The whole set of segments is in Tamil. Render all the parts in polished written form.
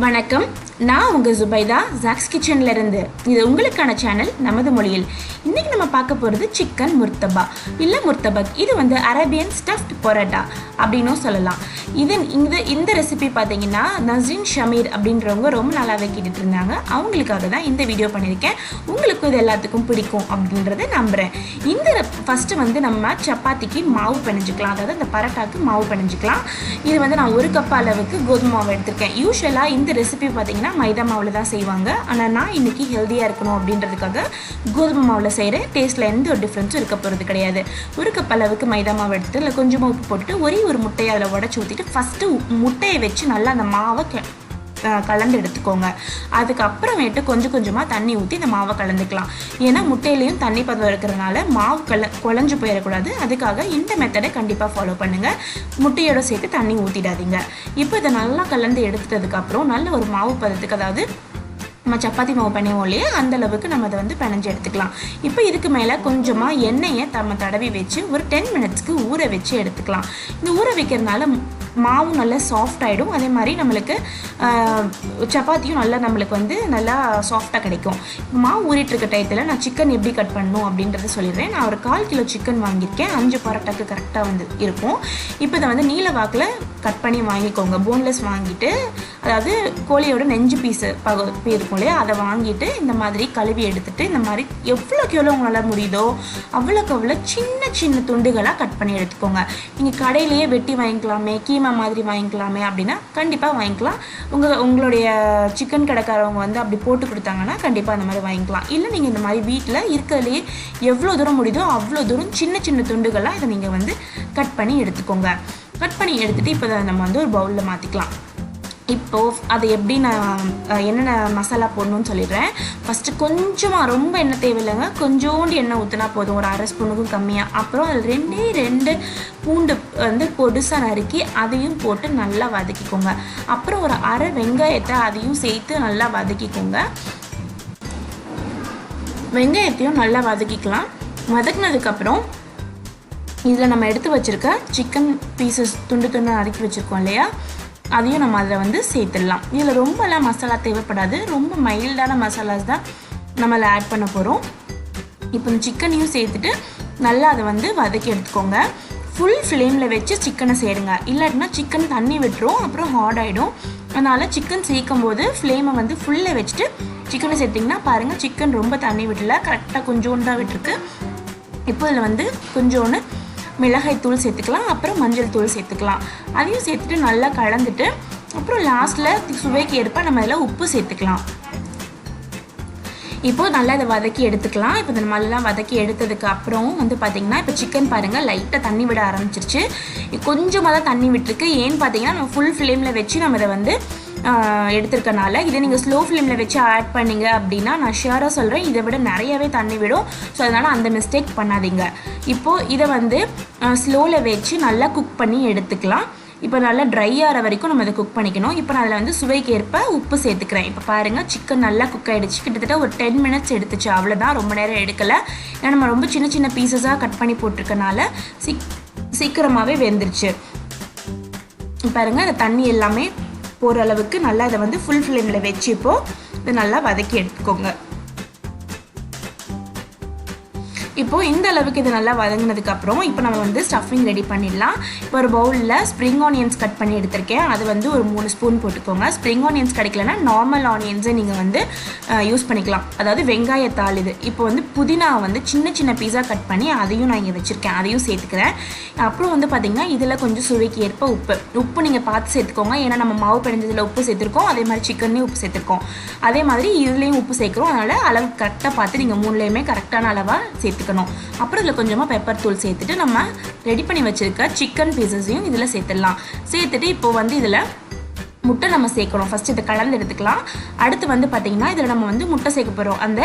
வணக்கம், நான் உங்கள் ஜுபைதா ஜாக்ஸ் கிச்சன்ல இருந்து. இது உங்களுக்கான சேனல் நமது மொழியில். இன்னைக்கு நம்ம பார்க்க போகிறது சிக்கன் முர்த்தபா இல்லை முர்த்தபக். இது அரேபியன் ஸ்டஃப்ட் பொரோட்டா அப்படின்னும் சொல்லலாம். இந்த ரெசிபி பார்த்தீங்கன்னா நஸ்ரின் ஷமீர் அப்படின்றவங்க ரொம்ப நாளாகவே கேட்டுட்டு இருந்தாங்க. அவங்களுக்காக தான் இந்த வீடியோ பண்ணியிருக்கேன். உங்களுக்கும் இது எல்லாத்துக்கும் பிடிக்கும் அப்படின்றத நம்புகிறேன். ஃபஸ்ட்டு நம்ம சப்பாத்திக்கு மாவு பிணைஞ்சிக்கலாம், அதாவது அந்த பரோட்டாக்கு மாவு பிணைஞ்சிக்கலாம். இது நான் 1 கப் அளவுக்கு கோதுமை மாவு எடுத்திருக்கேன். யூஸ்வலாக இந்த ரெசிபி பார்த்தீங்கன்னா மைதா மாவில் தான் செய்வாங்க. ஆனால் நான் இன்றைக்கி ஹெல்த்தியாக இருக்கணும் அப்படின்றதுக்காக கோதுமை மாவில் செய்கிறேன். டேஸ்ட்டில் எந்த ஒரு டிஃப்ரென்ஸும் இருக்க போகிறது கிடையாது. 1 கப் அளவுக்கு மைதா மாவு எடுத்து இல்லை கொஞ்சமாக உப்பு போட்டுட்டு ஒரு முட்டையை அதில் உடச்சி ஊற்றிட்டு ஃபஸ்ட்டு முட்டையை வச்சு நல்லா அந்த மாவை கலந்து எடுத்துக்கோங்க. அதுக்கப்புறமேட்டு கொஞ்சம் கொஞ்சமாக தண்ணி ஊற்றி இந்த மாவை கலந்துக்கலாம். ஏன்னா முட்டையிலையும் தண்ணி பதம் இருக்கிறதுனால மாவு குழஞ்சு போயிடக்கூடாது. அதுக்காக இந்த மெத்தடை கண்டிப்பாக ஃபாலோ பண்ணுங்கள். முட்டையோட சேர்த்து தண்ணி ஊற்றிடாதீங்க. இப்போ இதை நல்லா கலந்து எடுத்ததுக்கப்புறம் நல்ல ஒரு மாவு பதத்துக்கு, அதாவது நம்ம சப்பாத்தி மாவு பண்ணுவோம் இல்லையா, அந்தளவுக்கு நம்ம அதை பிணைஞ்சு எடுத்துக்கலாம். இப்போ இதுக்கு மேலே கொஞ்சமாக எண்ணெயை தடவி வச்சு ஒரு 10 மினிட்ஸ்க்கு ஊற வச்சு எடுத்துக்கலாம். இந்த ஊற வைக்கிறதுனால மாவும் நல்லா சாஃப்ட் ஆகிடும். அதே மாதிரி நம்மளுக்கு சப்பாத்தியும் நம்மளுக்கு நல்லா சாஃப்டாக கிடைக்கும். மாவு ஊறிட்டுருக்க டயத்தில் நான் சிக்கன் எப்படி கட் பண்ணணும் அப்படின்றத சொல்லிடுறேன். நான் ஒரு 1/4 கிலோ சிக்கன் வாங்கியிருக்கேன். 5 பரோட்டாக்கு கரெக்டாக இருக்கும். இப்போ இதை நீல வாக்கில் கட் பண்ணி வாங்கிக்கோங்க. போன்லெஸ் வாங்கிட்டு, அதாவது கோழியோட நெஞ்சு பீஸ் இருக்கும் இல்லையா, அதை வாங்கிட்டு இந்த மாதிரி கழுவி எடுத்துகிட்டு இந்த மாதிரி எவ்வளோக்கு எவ்வளோ உங்களால் முடியுதோ அவ்வளோக்கு அவ்வளோ சின்ன சின்ன துண்டுகளாக கட் பண்ணி எடுத்துக்கோங்க. நீங்கள் கடையிலேயே வெட்டி வாங்கிக்கலாமே, கீமா மாதிரி வாங்கிக்கலாமே அப்படின்னா கண்டிப்பாக வாங்கிக்கலாம். உங்களுடைய சிக்கன் கடைக்காரவங்க அப்படி போட்டு கொடுத்தாங்கன்னா கண்டிப்பாக அந்த மாதிரி வாங்கிக்கலாம். இல்லை நீங்கள் இந்த மாதிரி வீட்டில் இருக்கிறதுலையே எவ்வளோ தூரம் முடியுதோ அவ்வளோ தூரம் சின்ன சின்ன துண்டுகளாக இதை நீங்கள் கட் பண்ணி எடுத்துக்கோங்க. கட் பண்ணி எடுத்துகிட்டு இப்போ நம்ம ஒரு பவுலில் மாற்றிக்கலாம். இப்போது அதை எப்படி நான் என்னென்ன மசாலா போடணும்னு சொல்லிடுறேன். ஃபஸ்ட்டு கொஞ்சமாக, ரொம்ப எண்ணெய் தேவையில்லைங்க, கொஞ்சோண்டு எண்ணெய் ஊற்றினா போதும், ஒரு 1/2 ஸ்பூனுக்கும் கம்மியாக. அப்புறம் அதில் 2 பூண்டு பொடுசாக நறுக்கி அதையும் போட்டு நல்லா வதக்கிக்கோங்க. அப்புறம் ஒரு 1/2 வெங்காயத்தை அதையும் சேர்த்து நல்லா வதக்கிக்கோங்க. வெங்காயத்தையும் நல்லா வதக்கிக்கலாம். வதக்கினதுக்கப்புறம் இதில் நம்ம எடுத்து வச்சுருக்க சிக்கன் பீசஸ் துண்டு நறுக்கி வச்சுருக்கோம் இல்லையா, அதையும் நம்ம அதில் சேர்த்துடலாம். இதில் ரொம்பலாம் மசாலா தேவைப்படாது. ரொம்ப மைல்டான மசாலாஸ் தான் நம்ம அதில் ஆட் பண்ண போகிறோம். இப்போ இந்த சிக்கனையும் சேர்த்துட்டு நல்லா அதை வதக்கி எடுத்துக்கோங்க. ஃபுல் ஃப்ளேமில் வச்சு சிக்கனை சேருங்க. இல்லாட்டினா சிக்கன் தண்ணி விட்டுரும், அப்புறம் ஹார்ட் ஆகிடும். அதனால் சிக்கன் சேர்க்கும் போது ஃப்ளேமை ஃபுல்லில் வச்சுட்டு சிக்கனை சேர்த்திங்கன்னா பாருங்கள், சிக்கன் ரொம்ப தண்ணி விடல, கரெக்டாக கொஞ்சோண்டு தான் விட்டுருக்கு. இப்போ இதில் கொஞ்சோண்டு மிளகாய் தூள் சேர்த்துக்கலாம், அப்புறம் மஞ்சள் தூள் சேர்த்துக்கலாம். அதையும் சேர்த்துட்டு நல்லா கலந்துட்டு அப்புறம் லாஸ்ட்டில் சுவைக்கு ஏற்ப நம்ம இதில் உப்பு சேர்த்துக்கலாம். இப்போது நல்லா இதை வதக்கி எடுத்துக்கலாம். இப்போ இந்த மாதிரிலாம் வதக்கி எடுத்ததுக்கு அப்புறம் பார்த்திங்கன்னா இப்போ சிக்கன் பாருங்கள் லைட்டாக தண்ணி விட ஆரம்பிச்சிருச்சு. கொஞ்சமாக தான் தண்ணி விட்டுருக்கு. ஏன்னு பார்த்தீங்கன்னா நம்ம ஃபுல் ஃப்ளேமில் வச்சு நம்ம இதை எடுத்துருக்கனால. இதை நீங்கள் ஸ்லோ ஃப்ளேமில் வச்சு ஆட் பண்ணிங்க அப்படின்னா நான் ஷியராக சொல்கிறேன், இதை விட நிறையவே தண்ணி விடும். ஸோ அதனால் அந்த மிஸ்டேக் பண்ணாதீங்க. இப்போது இதை ஸ்லோவில் வச்சு நல்லா குக் பண்ணி எடுத்துக்கலாம். இப்போ நல்லா ட்ரை ஆகிற வரைக்கும் நம்ம இதை குக் பண்ணிக்கணும். இப்போ நான் அதில் சுவைக்கு ஏற்ப உப்பு சேர்த்துக்கிறேன். இப்போ பாருங்கள், சிக்கன் நல்லா குக் ஆகிடுச்சு. கிட்டத்தட்ட ஒரு 10 மினிட்ஸ் எடுத்துச்சு, அவ்வளோதான், ரொம்ப நேரம் எடுக்கலை. ஏன்னா நம்ம ரொம்ப சின்ன சின்ன பீசஸாக கட் பண்ணி போட்டிருக்கனால சீக்கிரமாகவே வெந்துருச்சு. பாருங்கள், இந்த தண்ணி எல்லாமே போகிற அளவுக்கு நல்லா இதை ஃபுல் ஃப்ளேமில் வச்சு இப்போது இதை நல்லா வதக்கி எடுத்துக்கோங்க. இப்போது இந்த அளவுக்கு இது நல்லா வதங்கினதுக்கப்புறம் இப்போ நம்ம ஸ்டஃபிங் ரெடி பண்ணிடலாம். இப்போ ஒரு பவுலில் ஸ்ப்ரிங் ஆனியன்ஸ் கட் பண்ணி எடுத்திருக்கேன். அது ஒரு 3 ஸ்பூன் போட்டுக்கோங்க. ஸ்ப்ரிங் ஆனியன்ஸ் கிடைக்கலன்னா நார்மல் ஆனியன்ஸை நீங்கள் யூஸ் பண்ணிக்கலாம், அதாவது வெங்காயத்தாள். இது இப்போ புதினா சின்ன சின்ன பீஸாக கட் பண்ணி அதையும் நான் இங்கே வச்சுருக்கேன், அதையும் சேர்த்துக்கிறேன். அப்புறம் பார்த்திங்கன்னா இதில் கொஞ்சம் சுவைக்கு ஏற்ப உப்பு நீங்கள் பார்த்து சேர்த்துக்கோங்க. ஏன்னா நம்ம மாவு பிணைஞ்சதில் உப்பு சேர்த்துருக்கோம், அதே மாதிரி சிக்கன்லேயும் உப்பு சேர்த்துருக்கோம், அதே மாதிரி இதுலேயும் உப்பு சேர்க்குறோம். அதனால் அளவு கரெக்டாக பார்த்து நீங்கள் 3லேயுமே கரெக்டான அளவாக சேர்த்துக்கணும். அப்புறம் இதில் கொஞ்சமாக பெப்பர் தூள் சேர்த்துட்டு நம்ம ரெடி பண்ணி வச்சுருக்க சிக்கன் பீசஸையும் இதில் சேர்த்துடலாம். சேர்த்துட்டு இப்போ இதில் முட்டை நம்ம சேர்க்கணும். ஃபஸ்ட்டு இதை கலந்து எடுத்துக்கலாம். அடுத்து பார்த்திங்கன்னா இதில் நம்ம முட்டை சேர்க்க போகிறோம். அந்த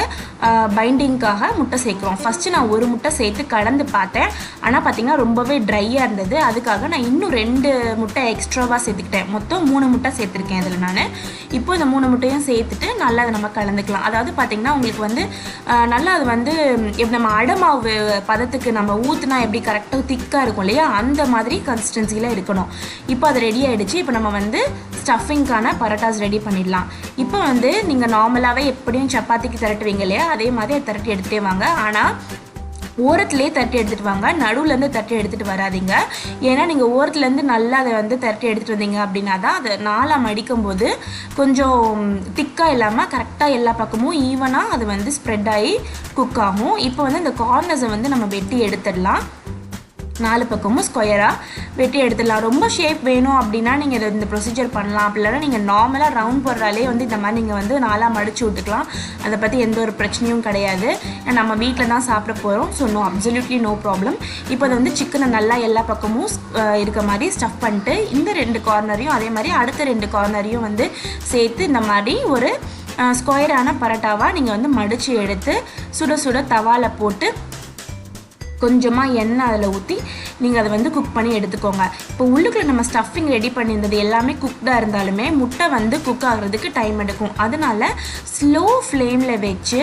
பைண்டிங்காக முட்டை சேர்க்குறோம். ஃபஸ்ட்டு நான் 1 முட்டை சேர்த்து கலந்து பார்த்தேன். ஆனால் பார்த்திங்கன்னா ரொம்பவே ட்ரையாக இருந்தது. அதுக்காக நான் இன்னும் 2 முட்டை எக்ஸ்ட்ராவாக சேர்த்துக்கிட்டேன். மொத்தம் 3 முட்டை சேர்த்துருக்கேன் இதில் நான். இப்போ இந்த 3 முட்டையும் சேர்த்துட்டு நல்லா அதை நம்ம கலந்துக்கலாம். அதாவது பார்த்திங்கன்னா உங்களுக்கு நல்லா அது நம்ம அடமாவு பதத்துக்கு நம்ம ஊற்றுனா எப்படி கரெக்டாக திக்காக இருக்கும் இல்லையா, அந்த மாதிரி கன்சிஸ்டன்சியில் இருக்கணும். இப்போ அது ரெடி ஆகிடுச்சு. இப்போ நம்ம ஸ்டஃபிங்கான பரோட்டாஸ் ரெடி பண்ணிடலாம். இப்போ வந்து நீங்கள் நார்மலாகவே எப்படியும் சப்பாத்திக்கு திரட்டுவீங்க இல்லையா, அதே மாதிரி அதை திரட்டி எடுத்துகிட்டே வாங்க. ஆனால் ஓரத்துலேயே தட்டி எடுத்துகிட்டு வாங்க, நடுவுலேருந்து தட்டி எடுத்துகிட்டு வராதிங்க. ஏன்னா நீங்கள் ஓரத்துலேருந்து நல்லா அதை வந்து தட்டி எடுத்துகிட்டு வந்தீங்க அப்படின்னா தான் அதை நாளாக மடிக்கும்போது கொஞ்சம் திக்காக இல்லாமல் கரெக்டாக எல்லா பக்கமும் ஈவனாக அது வந்து ஸ்ப்ரெட் ஆகி குக் ஆகும். இப்போ வந்து இந்த கார்னர்ஸை வந்து நம்ம வெட்டி எடுத்துடலாம். 4 பக்கமும் ஸ்கொயராக வெட்டி எடுத்துடலாம். ரொம்ப ஷேப் வேணும் அப்படின்னா நீங்கள் இதை இந்த ப்ரொசீஜர் பண்ணலாம். அப்படி இல்லைனா நீங்கள் நார்மலாக ரவுண்ட் போடுறாலே வந்து இந்த மாதிரி நீங்கள் வந்து 4ஆக மடித்து விட்டுக்கலாம். அதை பற்றி எந்த ஒரு பிரச்சனையும் கிடையாது. நம்ம வீட்டில் தான் சாப்பிட போகிறோம். So absolutely no problem. இப்போ அதை வந்து சிக்கனை நல்லா எல்லா பக்கமும் இருக்க மாதிரி ஸ்டஃப் பண்ணிட்டு இந்த 2 கார்னரையும் அதே மாதிரி அடுத்த 2 கார்னரையும் வந்து சேர்த்து இந்த மாதிரி ஒரு ஸ்கொயரான பரோட்டாவாக நீங்கள் வந்து மடித்து எடுத்து சுட சுட தவாவில் போட்டு கொஞ்சமாக எண்ணெய் அதில் ஊற்றி நீங்கள் அதை வந்து குக் பண்ணி எடுத்துக்கோங்க. இப்போ உள்ளுக்குள்ள நம்ம ஸ்டஃபிங் ரெடி பண்ணியிருந்தது எல்லாமே குக்டாக இருந்தாலுமே முட்டை வந்து குக் ஆகிறதுக்கு டைம் எடுக்கும். அதனால ஸ்லோ ஃப்ளேமில் வச்சு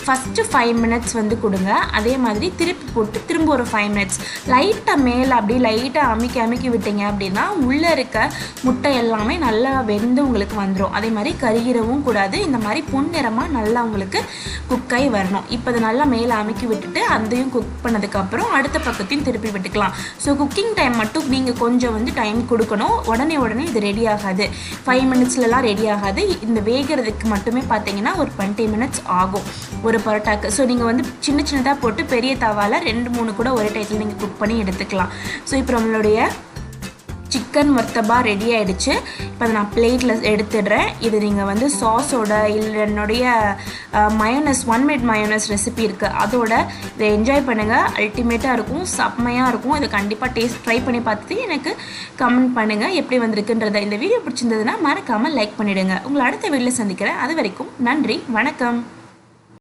ஃபஸ்ட்டு 5 மினிட்ஸ் வந்து கொடுங்க. அதே மாதிரி திருப்பி போட்டு திரும்ப ஒரு 5 மினிட்ஸ் லைட்டாக மேலே அப்படியே லைட்டாக அமுக்கி விட்டீங்க அப்படின்னா உள்ளே இருக்க முட்டை எல்லாமே நல்லா வெந்து உங்களுக்கு வந்துடும். அதே மாதிரி கருகிரவும் கூடாது. இந்த மாதிரி பொன்னிறமாக நல்லா உங்களுக்கு குக்காகி வரணும். இப்போ அதை நல்லா மேலே அமுக்கி விட்டுட்டு அதையும் குக் பண்ணதுக்கப்புறம் அடுத்த பக்கத்தையும் திருப்பி விட்டுக்கலாம். ஸோ குக்கிங் டைம் மட்டும் நீங்கள் கொஞ்சம் வந்து டைம் கொடுக்கணும். உடனே இது ரெடி ஆகாது. 5 மினிட்ஸ்லலாம் ரெடி ஆகாது. இந்த வேகிறதுக்கு மட்டுமே பார்த்தீங்கன்னா ஒரு 20 மினிட்ஸ் ஆகும் ஒரு பரோட்டாக்கு. ஸோ நீங்கள் வந்து சின்னதாக போட்டு பெரிய தவாவில் 2-3 கூட ஒரே டைத்தில் நீங்கள் குக் பண்ணி எடுத்துக்கலாம். ஸோ இப்போ நம்மளுடைய சிக்கன் முர்த்தபா ரெடி ஆகிடுச்சு. இப்போ அதை நான் பிளேட்டில் எடுத்துடுறேன். இது நீங்கள் வந்து சாஸோட இல்லை என்னுடைய மயோனஸ் 1 மினிட் மயோனஸ் ரெசிபி இருக்குது அதோட இதை என்ஜாய் பண்ணுங்கள். அல்டிமேட்டாக இருக்கும், செம்மையாக இருக்கும். இதை கண்டிப்பாக ட்ரை பண்ணி பார்த்துட்டு எனக்கு கமெண்ட் பண்ணுங்கள் எப்படி வந்திருக்குன்றதை. இந்த வீடியோ பிடிச்சிருந்ததுன்னா மறக்காமல் லைக் பண்ணிவிடுங்க. உங்களை அடுத்த வீடியோவில் சந்திக்கிறேன். அது வரைக்கும் நன்றி, வணக்கம்.